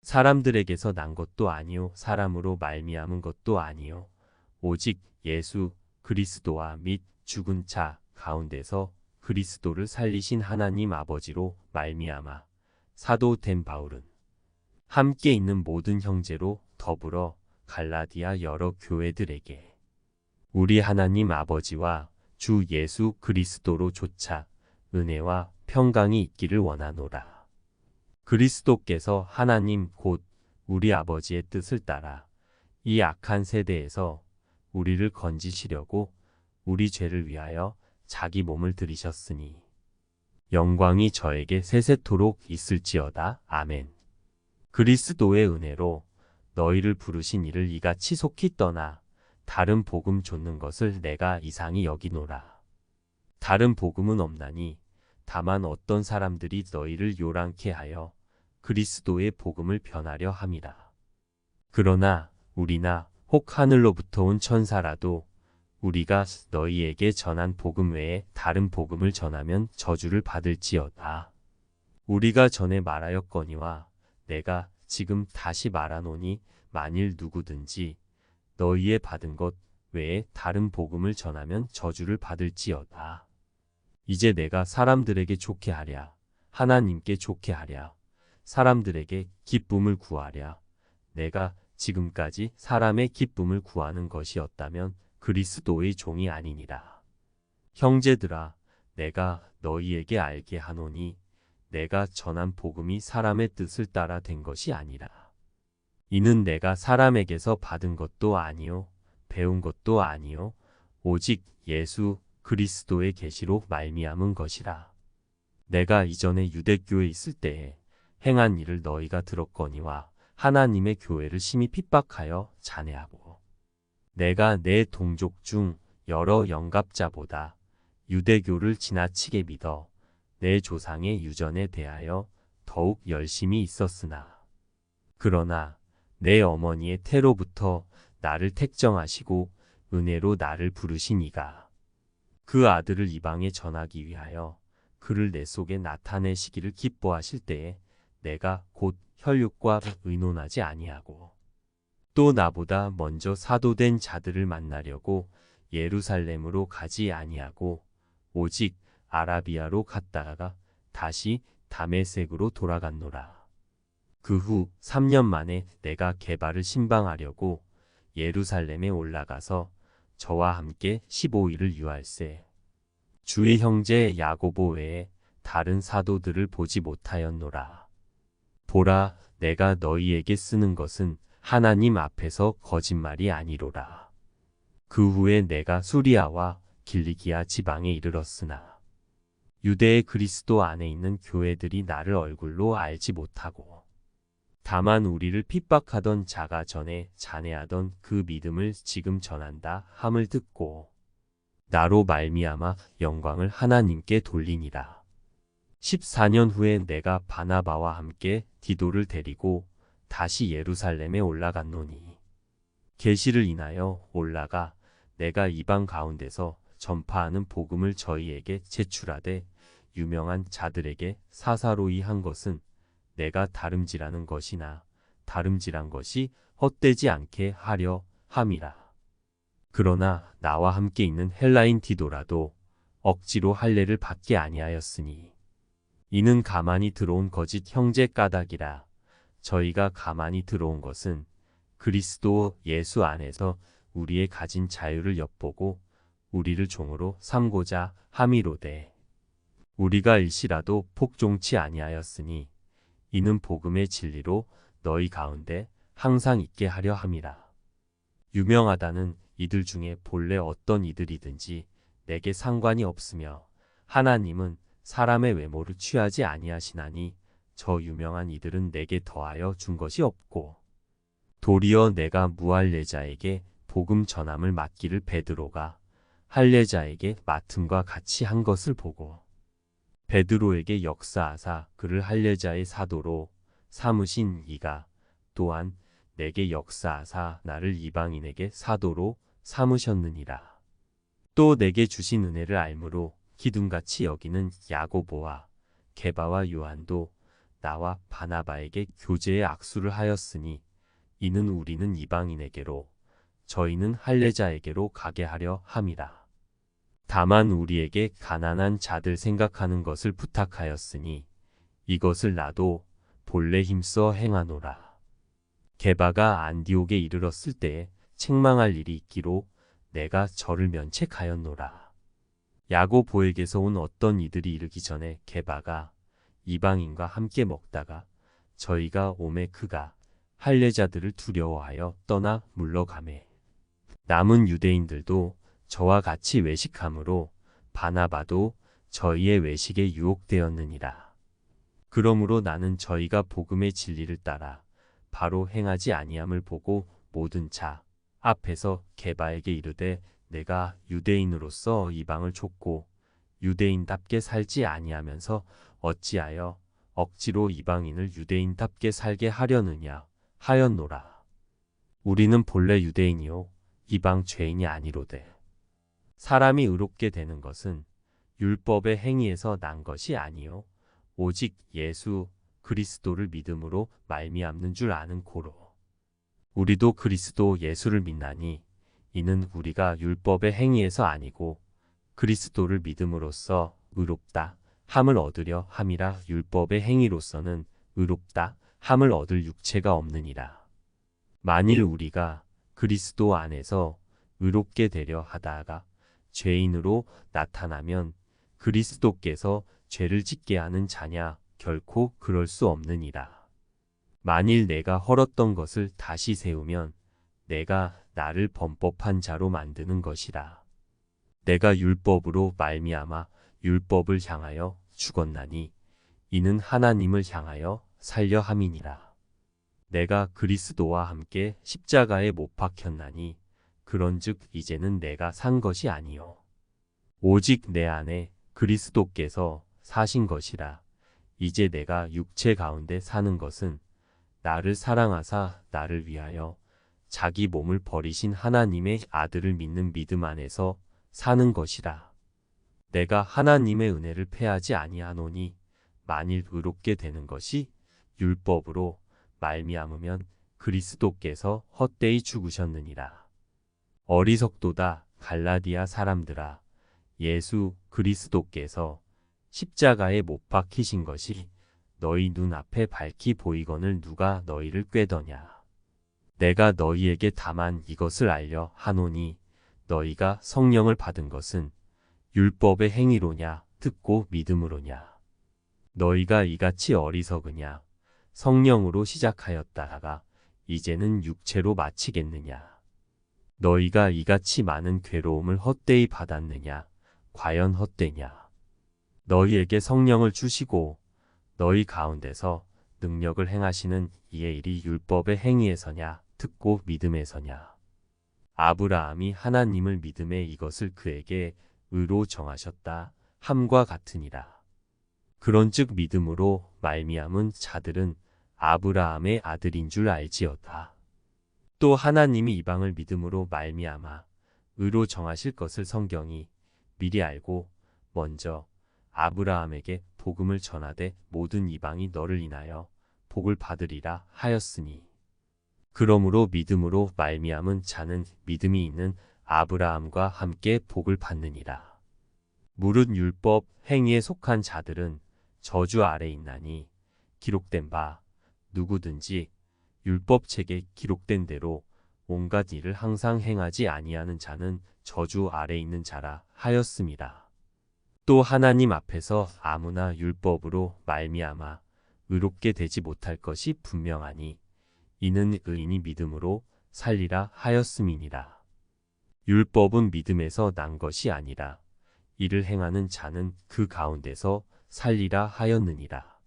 사람들에게서 난 것도 아니요 사람으로 말미암은 것도 아니요 오직 예수 그리스도와 및 죽은 자 가운데서 그리스도를 살리신 하나님 아버지로 말미암아 사도 된 바울은 함께 있는 모든 형제로 더불어 갈라디아 여러 교회들에게 우리 하나님 아버지와 주 예수 그리스도로 조차 은혜와 평강이 있기를 원하노라. 그리스도께서 하나님 곧 우리 아버지의 뜻을 따라 이 악한 세대에서 우리를 건지시려고 우리 죄를 위하여 자기 몸을 들이셨으니 영광이 저에게 세세토록 있을지어다. 아멘. 그리스도의 은혜로 너희를 부르신 이를 이같이 속히 떠나 다른 복음 좇는 것을 내가 이상히 여기노라. 다른 복음은 없나니 다만 어떤 사람들이 너희를 요란케 하여 그리스도의 복음을 변하려 함이라. 그러나 우리나 혹 하늘로부터 온 천사라도 우리가 너희에게 전한 복음 외에 다른 복음을 전하면 저주를 받을지어다. 우리가 전에 말하였거니와 내가 지금 다시 말하노니 만일 누구든지 너희의 받은 것 외에 다른 복음을 전하면 저주를 받을지어다. 이제 내가 사람들에게 좋게 하랴, 하나님께 좋게 하랴, 사람들에게 기쁨을 구하랴. 내가 지금까지 사람의 기쁨을 구하는 것이었다면 그리스도의 종이 아니니라. 형제들아, 내가 너희에게 알게 하노니 내가 전한 복음이 사람의 뜻을 따라 된 것이 아니라 이는 내가 사람에게서 받은 것도 아니요 배운 것도 아니요 오직 예수 그리스도의 계시로 말미암은 것이라. 내가 이전에 유대교에 있을 때에 행한 일을 너희가 들었거니와 하나님의 교회를 심히 핍박하여 잔해하고 내가 내 동족 중 여러 영갑자보다 유대교를 지나치게 믿어 내 조상의 유전에 대하여 더욱 열심히 있었으나 그러나 내 어머니의 태로부터 나를 택정하시고 은혜로 나를 부르신 이가 그 아들을 이방에 전하기 위하여 그를 내 속에 나타내시기를 기뻐하실 때에 내가 곧 혈육과 의논하지 아니하고 또 나보다 먼저 사도된 자들을 만나려고 예루살렘으로 가지 아니하고 오직 아라비아로 갔다가 다시 다메섹으로 돌아갔노라. 그 후 3년 만에 내가 게바를 신방하려고 예루살렘에 올라가서 저와 함께 15일을 유할세 주의 형제 야고보 외에 다른 사도들을 보지 못하였노라. 보라, 내가 너희에게 쓰는 것은 하나님 앞에서 거짓말이 아니로라. 그 후에 내가 수리아와 길리기아 지방에 이르렀으나 유대의 그리스도 안에 있는 교회들이 나를 얼굴로 알지 못하고 다만 우리를 핍박하던 자가 전에 잔해하던 그 믿음을 지금 전한다 함을 듣고 나로 말미암아 영광을 하나님께 돌리니라. 14년 후에 내가 바나바와 함께 디도를 데리고 다시 예루살렘에 올라갔노니 계시를 인하여 올라가 내가 이방 가운데서 전파하는 복음을 저희에게 제출하되 유명한 자들에게 사사로이 한 것은 내가 다름질하는 것이나 다름질한 것이 헛되지 않게 하려 함이라. 그러나 나와 함께 있는 헬라인 디도라도 억지로 할례를 받게 아니하였으니 이는 가만히 들어온 거짓 형제 까닭이라. 저희가 가만히 들어온 것은 그리스도 예수 안에서 우리의 가진 자유를 엿보고 우리를 종으로 삼고자 함이로되 우리가 일시라도 복종치 아니하였으니 이는 복음의 진리로 너희 가운데 항상 있게 하려 함이라. 유명하다는 이들 중에 본래 어떤 이들이든지 내게 상관이 없으며 하나님은 사람의 외모를 취하지 아니하시나니 저 유명한 이들은 내게 더하여 준 것이 없고 도리어 내가 무할례자에게 복음 전함을 맡기를 베드로가 할례자에게 맡음과 같이 한 것을 보고 베드로에게 역사하사 그를 할례자의 사도로 삼으신 이가 또한 내게 역사하사 나를 이방인에게 사도로 삼으셨느니라. 또 내게 주신 은혜를 알므로 기둥같이 여기는 야고보와 게바와 요한도 나와 바나바에게 교제의 악수를 하였으니 이는 우리는 이방인에게로 저희는 할례자에게로 가게 하려 함이라. 다만 우리에게 가난한 자들 생각하는 것을 부탁하였으니 이것을 나도 본래 힘써 행하노라. 게바가 안디옥에 이르렀을 때에 책망할 일이 있기로 내가 저를 면책하였노라. 야고보에게서 온 어떤 이들이 이르기 전에 게바가 이방인과 함께 먹다가 저희가 오매 그가 할례자들을 두려워하여 떠나 물러가매 남은 유대인들도 저와 같이 외식함으로 바나바도 저희의 외식에 유혹되었느니라. 그러므로 나는 저희가 복음의 진리를 따라 바로 행하지 아니함을 보고 모든 자 앞에서 게바에게 이르되 내가 유대인으로서 이방을 쫓고 유대인답게 살지 아니하면서 어찌하여 억지로 이방인을 유대인답게 살게 하려느냐 하였노라. 우리는 본래 유대인이요 이방 죄인이 아니로되 사람이 의롭게 되는 것은 율법의 행위에서 난 것이 아니요 오직 예수 그리스도를 믿음으로 말미암는 줄 아는 고로 우리도 그리스도 예수를 믿나니 이는 우리가 율법의 행위에서 아니고 그리스도를 믿음으로써 의롭다 함을 얻으려 함이라. 율법의 행위로서는 의롭다 함을 얻을 육체가 없느니라. 만일 우리가 그리스도 안에서 의롭게 되려 하다가 죄인으로 나타나면 그리스도께서 죄를 짓게 하는 자냐 결코 그럴 수 없느니라. 만일 내가 헐었던 것을 다시 세우면 내가 나를 범법한 자로 만드는 것이라. 내가 율법으로 말미암아 율법을 향하여 죽었나니 이는 하나님을 향하여 살려 함이니라. 내가 그리스도와 함께 십자가에 못 박혔나니 그런즉 이제는 내가 산 것이 아니요 오직 내 안에 그리스도께서 사신 것이라. 이제 내가 육체 가운데 사는 것은 나를 사랑하사 나를 위하여 자기 몸을 버리신 하나님의 아들을 믿는 믿음 안에서 사는 것이라. 내가 하나님의 은혜를 패하지 아니하노니 만일 의롭게 되는 것이 율법으로 말미암으면 그리스도께서 헛되이 죽으셨느니라. 어리석도다 갈라디아 사람들아 예수 그리스도께서 십자가에 못 박히신 것이 너희 눈앞에 밝히 보이거늘 누가 너희를 꾀더냐. 내가 너희에게 다만 이것을 알려 하노니 너희가 성령을 받은 것은 율법의 행위로냐 듣고 믿음으로냐. 너희가 이같이 어리석으냐 성령으로 시작하였다가 이제는 육체로 마치겠느냐. 너희가 이같이 많은 괴로움을 헛되이 받았느냐 과연 헛되냐. 너희에게 성령을 주시고 너희 가운데서 능력을 행하시는 이의 일이 율법의 행위에서냐 듣고 믿음에서냐. 아브라함이 하나님을 믿음에 이것을 그에게 의로 정하셨다 함과 같으니라. 그런즉 믿음으로 말미암은 자들은 아브라함의 아들인 줄 알지어다. 또 하나님이 이방을 믿음으로 말미암아 의로 정하실 것을 성경이 미리 알고 먼저 아브라함에게 복음을 전하되 모든 이방이 너를 인하여 복을 받으리라 하였으니 그러므로 믿음으로 말미암은 자는 믿음이 있는 아브라함과 함께 복을 받느니라. 무릇 율법 행위에 속한 자들은 저주 아래 있나니 기록된 바 누구든지 율법책에 기록된 대로 온갖 일을 항상 행하지 아니하는 자는 저주 아래 있는 자라 하였습니다. 또 하나님 앞에서 아무나 율법으로 말미암아 의롭게 되지 못할 것이 분명하니 이는 의인이 믿음으로 살리라 하였음이니라. 율법은 믿음에서 난 것이 아니라 이를 행하는 자는 그 가운데서 살리라 하였느니라.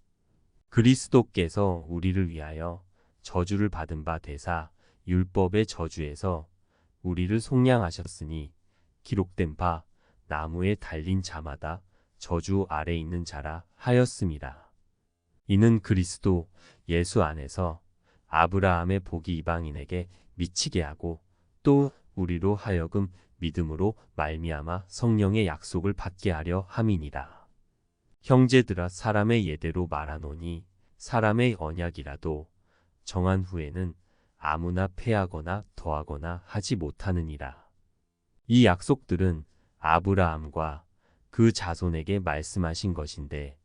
그리스도께서 우리를 위하여 저주를 받은 바 되사 율법의 저주에서 우리를 속량하셨으니 기록된 바 나무에 달린 자마다 저주 아래 있는 자라 하였음이라. 이는 그리스도 예수 안에서 아브라함의 복이 이방인에게 미치게 하고 또 우리로 하여금 믿음으로 말미암아 성령의 약속을 받게 하려 함이니라. 형제들아 사람의 예대로 말하노니 사람의 언약이라도 정한 후에는 아무나 폐하거나 더하거나 하지 못하느니라. 이 약속들은 아브라함과 그 자손에게 말씀하신 것인데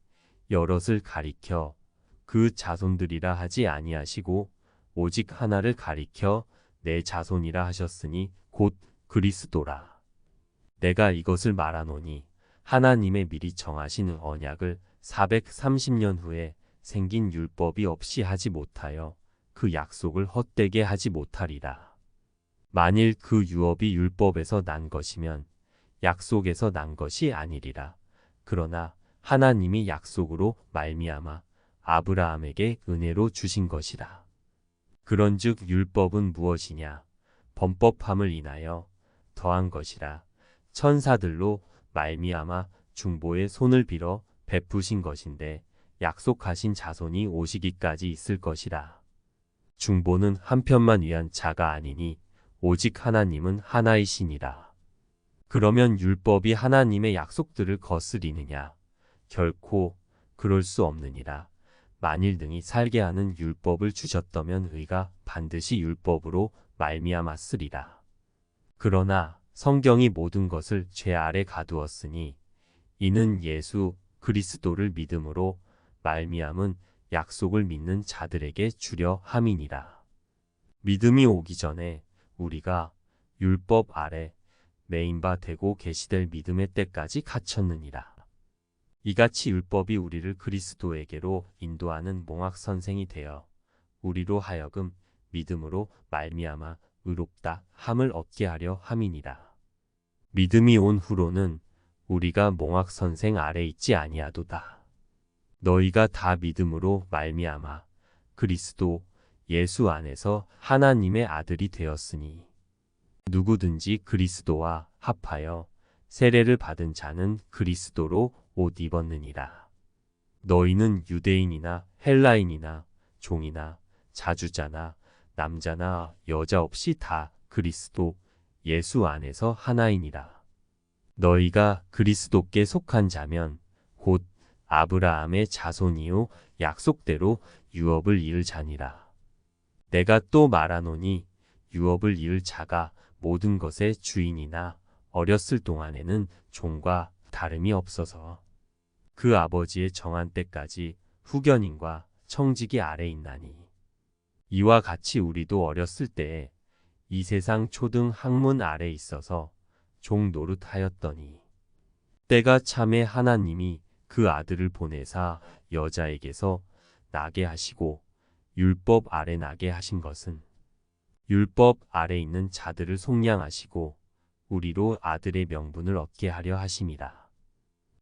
여럿을 가리켜 그 자손들이라 하지 아니하시고 오직 하나를 가리켜 내 자손이라 하셨으니 곧 그리스도라. 내가 이것을 말하노니 하나님의 미리 정하신 언약을 430년 후에 생긴 율법이 없이 하지 못하여 그 약속을 헛되게 하지 못하리라. 만일 그 유업이 율법에서 난 것이면 약속에서 난 것이 아니리라. 그러나 하나님이 약속으로 말미암아 아브라함에게 은혜로 주신 것이라. 그런즉 율법은 무엇이냐? 범법함을 인하여 더한 것이라. 천사들로 말미암아 중보의 손을 빌어 베푸신 것인데 약속하신 자손이 오시기까지 있을 것이라. 중보는 한편만 위한 자가 아니니 오직 하나님은 하나이시니라. 그러면 율법이 하나님의 약속들을 거스리느냐? 결코 그럴 수 없느니라. 만일 능히 살게 하는 율법을 주셨다면 의가 반드시 율법으로 말미암았으리라. 그러나 성경이 모든 것을 죄 아래 가두었으니 이는 예수 그리스도를 믿음으로 말미암은 약속을 믿는 자들에게 주려 함이니라. 믿음이 오기 전에 우리가 율법 아래 매인 바 되고 계시될 믿음의 때까지 갇혔느니라. 이같이 율법이 우리를 그리스도에게로 인도하는 몽학 선생이 되어 우리로 하여금 믿음으로 말미암아 의롭다 함을 얻게 하려 함이니라. 믿음이 온 후로는 우리가 몽학 선생 아래 있지 아니하도다. 너희가 다 믿음으로 말미암아 그리스도 예수 안에서 하나님의 아들이 되었으니 누구든지 그리스도와 합하여 세례를 받은 자는 그리스도로 옷 입었느니라. 너희는 유대인이나 헬라인이나 종이나 자주자나 남자나 여자 없이 다 그리스도 예수 안에서 하나이니라. 너희가 그리스도께 속한 자면 곧 아브라함의 자손이요 약속대로 유업을 이을 자니라. 내가 또 말하노니 유업을 이을 자가 모든 것의 주인이나 어렸을 동안에는 종과 다름이 없어서 그 아버지의 정한 때까지 후견인과 청지기 아래 있나니 이와 같이 우리도 어렸을 때에 이 세상 초등 학문 아래 있어서 종 노릇하였더니 때가 참에 하나님이 그 아들을 보내사 여자에게서 나게 하시고 율법 아래 나게 하신 것은 율법 아래 있는 자들을 속량하시고 우리로 아들의 명분을 얻게 하려 하심이라.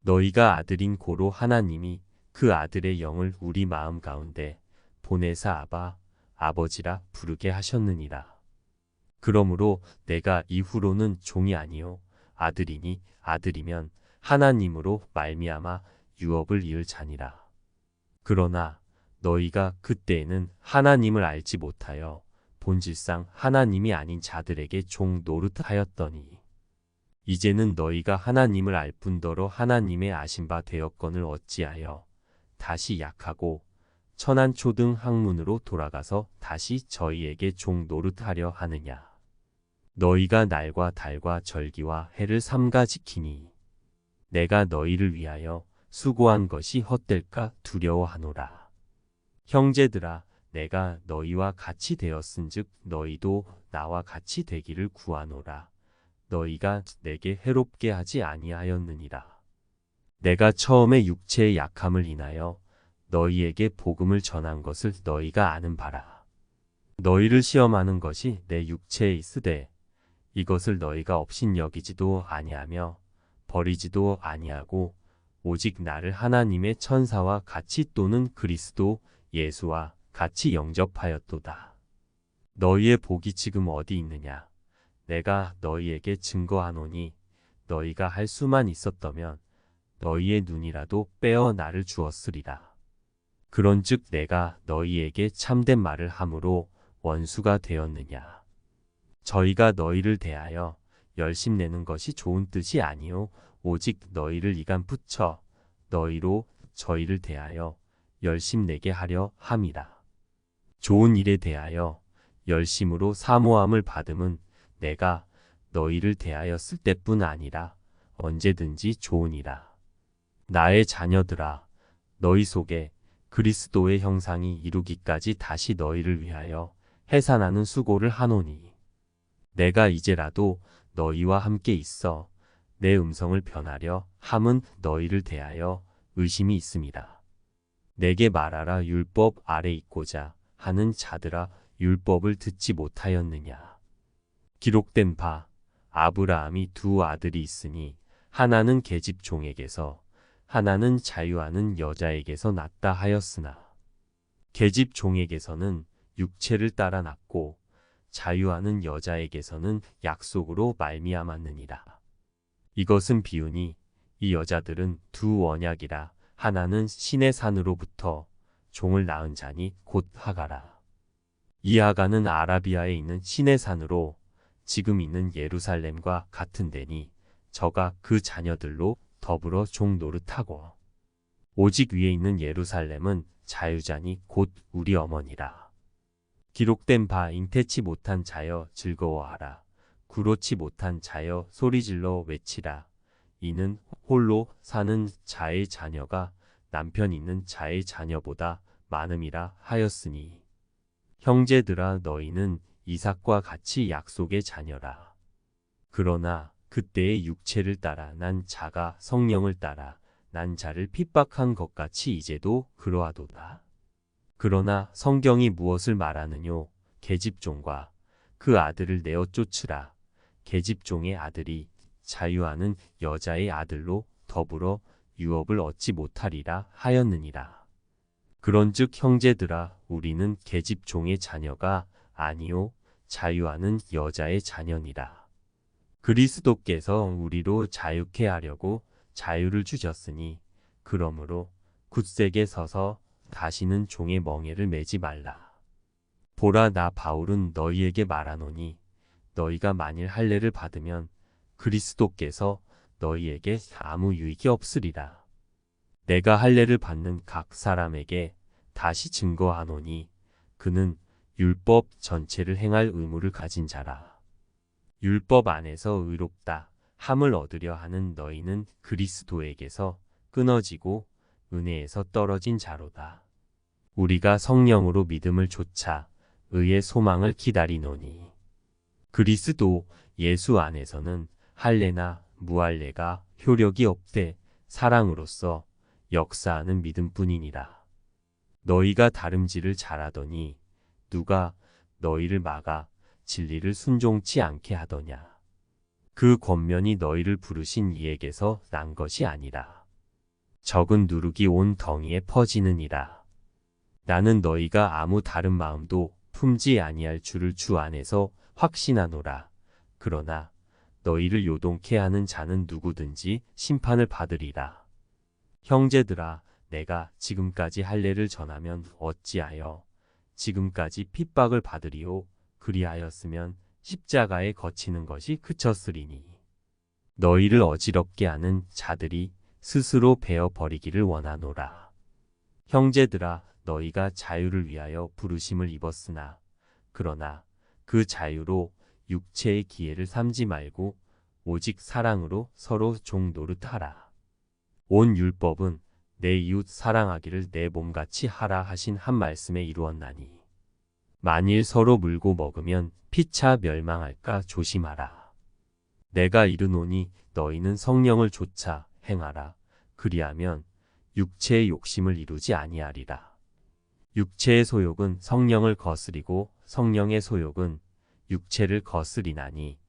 너희가 아들인 고로 하나님이 그 아들의 영을 우리 마음 가운데 보내사 아바 아버지라 부르게 하셨느니라. 그러므로 내가 이후로는 종이 아니요 아들이니 아들이면 하나님으로 말미암아 유업을 이을 자니라. 그러나 너희가 그때에는 하나님을 알지 못하여 본질상 하나님이 아닌 자들에게 종 노릇하였더니 이제는 너희가 하나님을 알 뿐더러 하나님의 아신 바 되었건을 어찌하여 다시 약하고 천한 초등 학문으로 돌아가서 다시 저희에게 종 노릇하려 하느냐. 너희가 날과 달과 절기와 해를 삼가 지키니 내가 너희를 위하여 수고한 것이 헛될까 두려워하노라. 형제들아 내가 너희와 같이 되었은즉 너희도 나와 같이 되기를 구하노라. 너희가 내게 해롭게 하지 아니하였느니라. 내가 처음에 육체의 약함을 인하여 너희에게 복음을 전한 것을 너희가 아는 바라. 너희를 시험하는 것이 내 육체에 있으되 이것을 너희가 업신여기지도 아니하며 버리지도 아니하고 오직 나를 하나님의 천사와 같이 또는 그리스도 예수와 같이 영접하였도다. 너희의 복이 지금 어디 있느냐? 내가 너희에게 증거하노니 너희가 할 수만 있었다면 너희의 눈이라도 빼어 나를 주었으리라. 그런즉 내가 너희에게 참된 말을 함으로 원수가 되었느냐? 저희가 너희를 대하여 열심내는 것이 좋은 뜻이 아니요 오직 너희를 이간 붙여 너희로 저희를 대하여 열심내게 하려 함이라. 좋은 일에 대하여 열심으로 사모함을 받음은 내가 너희를 대하였을 때뿐 아니라 언제든지 좋으니라. 나의 자녀들아, 너희 속에 그리스도의 형상이 이루기까지 다시 너희를 위하여 해산하는 수고를 하노니, 내가 이제라도 너희와 함께 있어 내 음성을 변하려 함은 너희를 대하여 의심이 있음이라. 내게 말하라. 율법 아래 있고자 하는 자들아, 율법을 듣지 못하였느냐. 기록된 바 아브라함이 두 아들이 있으니 하나는 계집 종에게서 하나는 자유하는 여자에게서 났다 하였으나, 계집 종에게서는 육체를 따라 났고 자유하는 여자에게서는 약속으로 말미암았느니라. 이것은 비유니 이 여자들은 두 언약이라. 하나는 신의 산으로부터 종을 낳은 자니 곧 하가라. 이 하가는 아라비아에 있는 신의 산으로 지금 있는 예루살렘과 같은 데니 저가 그 자녀들로 더불어 종 노릇하고, 오직 위에 있는 예루살렘은 자유자니 곧 우리 어머니라. 기록된 바 잉태치 못한 자여 즐거워하라. 구로치 못한 자여 소리질러 외치라. 이는 홀로 사는 자의 자녀가 남편 있는 자의 자녀보다 많음이라 하였으니, 형제들아, 너희는 이삭과 같이 약속의 자녀라. 그러나 그때의 육체를 따라 난 자가 성령을 따라 난 자를 핍박한 것 같이 이제도 그러하도다. 그러나 성경이 무엇을 말하느뇨? 계집종과 그 아들을 내어 쫓으라. 계집종의 아들이 자유하는 여자의 아들로 더불어 유업을 얻지 못하리라 하였느니라. 그런즉 형제들아, 우리는 계집종의 자녀가 아니요 자유하는 여자의 자녀니라. 그리스도께서 우리로 자유케 하려고 자유를 주셨으니, 그러므로 굳세게 서서 다시는 종의 멍에를 매지 말라. 보라, 나 바울은 너희에게 말하노니, 너희가 만일 할례를 받으면 그리스도께서 너희에게 아무 유익이 없으리라. 내가 할례를 받는 각 사람에게 다시 증거하노니, 그는 율법 전체를 행할 의무를 가진 자라. 율법 안에서 의롭다 함을 얻으려 하는 너희는 그리스도에게서 끊어지고 은혜에서 떨어진 자로다. 우리가 성령으로 믿음을 좇아 의의 소망을 기다리노니, 그리스도 예수 안에서는 할례나 무할례가 효력이 없되 사랑으로서 역사하는 믿음뿐이니라. 너희가 다름질을 잘하더니 누가 너희를 막아 진리를 순종치 않게 하더냐. 그 권면이 너희를 부르신 이에게서 난 것이 아니라 적은 누룩이 온 덩이에 퍼지느니라. 나는 너희가 아무 다른 마음도 품지 아니할 줄을 주 안에서 확신하노라. 그러나 너희를 요동케 하는 자는 누구든지 심판을 받으리라. 형제들아, 내가 지금까지 할례를 전하면 어찌하여 지금까지 핍박을 받으리요? 그리하였으면 십자가에 거치는 것이 그쳤으리니, 너희를 어지럽게 하는 자들이 스스로 베어 버리기를 원하노라. 형제들아, 너희가 자유를 위하여 부르심을 입었으나, 그러나 그 자유로 육체의 기회를 삼지 말고 오직 사랑으로 서로 종 노릇하라. 온 율법은 내 이웃 사랑하기를 내 몸같이 하라 하신 한 말씀에 이루었나니, 만일 서로 물고 먹으면 피차 멸망할까 조심하라. 내가 이르노니 너희는 성령을 좇아 행하라. 그리하면 육체의 욕심을 이루지 아니하리라. 육체의 소욕은 성령을 거스리고 성령의 소욕은 육체를 거스리나니,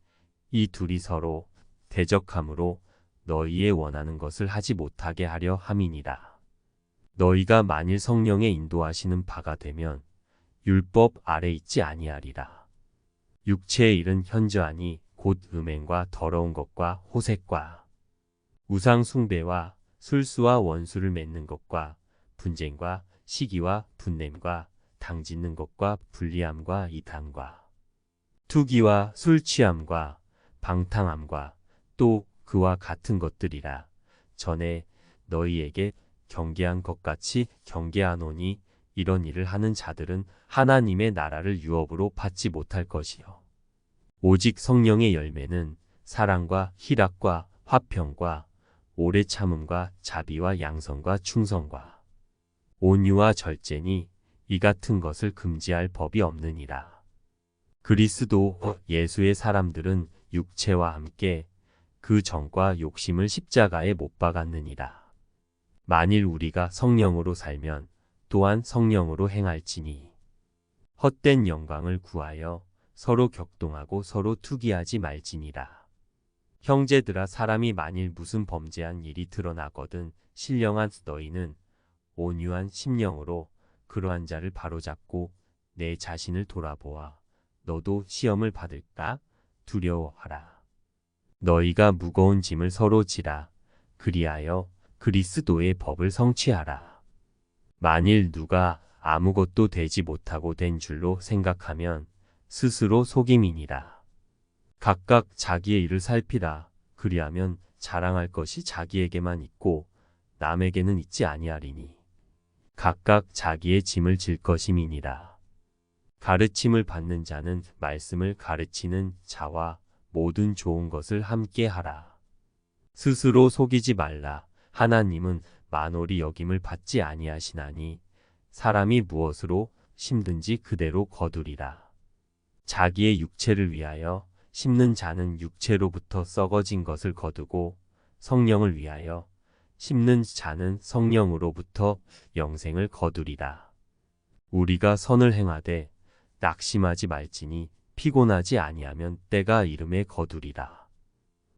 이 둘이 서로 대적함으로 너희의 원하는 것을 하지 못하게 하려 함이니라. 너희가 만일 성령의 인도하시는 바가 되면 율법 아래 있지 아니하리라. 육체의 일은 현저하니 곧 음행과 더러운 것과 호색과 우상 숭배와 술수와 원수를 맺는 것과 분쟁과 시기와 분냄과 당짓는 것과 불리함과 이탕과 투기와 술 취함과 방탕함과 또 그와 같은 것들이라. 전에 너희에게 경계한 것 같이 경계하노니 이런 일을 하는 자들은 하나님의 나라를 유업으로 받지 못할 것이요. 오직 성령의 열매는 사랑과 희락과 화평과 오래 참음과 자비와 양선과 충성과 온유와 절제니 이 같은 것을 금지할 법이 없느니라. 그리스도 예수의 사람들은 육체와 함께 그 정과 욕심을 십자가에 못 박았느니라. 만일 우리가 성령으로 살면 또한 성령으로 행할지니 헛된 영광을 구하여 서로 격동하고 서로 투기하지 말지니라. 형제들아, 사람이 만일 무슨 범죄한 일이 드러나거든 신령한 너희는 온유한 심령으로 그러한 자를 바로잡고 내 자신을 돌아보아 너도 시험을 받을까 두려워하라. 너희가 무거운 짐을 서로 지라. 그리하여 그리스도의 법을 성취하라. 만일 누가 아무것도 되지 못하고 된 줄로 생각하면 스스로 속임이니라. 각각 자기의 일을 살피라. 그리하면 자랑할 것이 자기에게만 있고 남에게는 있지 아니하리니 각각 자기의 짐을 질 것임이니라. 가르침을 받는 자는 말씀을 가르치는 자와 모든 좋은 것을 함께 하라. 스스로 속이지 말라. 하나님은 만홀히 여김을 받지 아니하시나니 사람이 무엇으로 심든지 그대로 거두리라. 자기의 육체를 위하여 심는 자는 육체로부터 썩어진 것을 거두고 성령을 위하여 심는 자는 성령으로부터 영생을 거두리라. 우리가 선을 행하되 낙심하지 말지니 피곤하지 아니하면 때가 이름에 거두리라.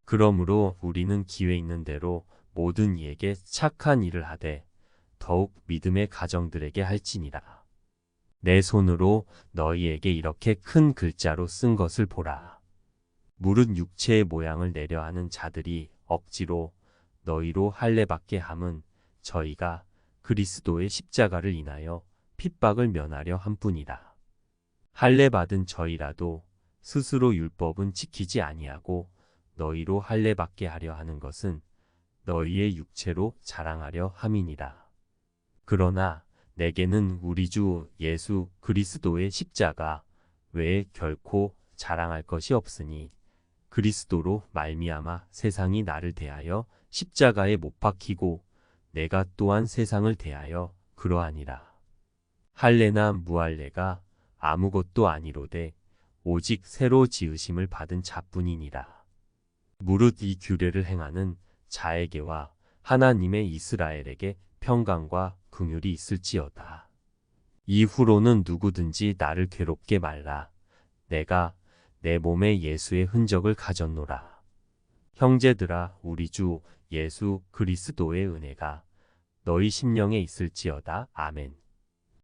그러므로 우리는 기회 있는 대로 모든 이에게 착한 일을 하되 더욱 믿음의 가정들에게 할지니라. 내 손으로 너희에게 이렇게 큰 글자로 쓴 것을 보라. 무릇 육체의 모양을 내려 하는 자들이 억지로 너희로 할례받게 함은 저희가 그리스도의 십자가를 인하여 핍박을 면하려 함뿐이라. 할례받은 저희라도 스스로 율법은 지키지 아니하고 너희로 할례받게 하려 하는 것은 너희의 육체로 자랑하려 함이니라. 그러나 내게는 우리 주 예수 그리스도의 십자가 외에 결코 자랑할 것이 없으니 그리스도로 말미암아 세상이 나를 대하여 십자가에 못 박히고 내가 또한 세상을 대하여 그러하니라. 할례나 무할례가 아무것도 아니로되 오직 새로 지으심을 받은 자뿐이니라. 무릇 이 규례를 행하는 자에게와 하나님의 이스라엘에게 평강과 긍휼이 있을지어다. 이후로는 누구든지 나를 괴롭게 말라. 내가 내 몸에 예수의 흔적을 가졌노라. 형제들아, 우리 주 예수 그리스도의 은혜가 너희 심령에 있을지어다. 아멘.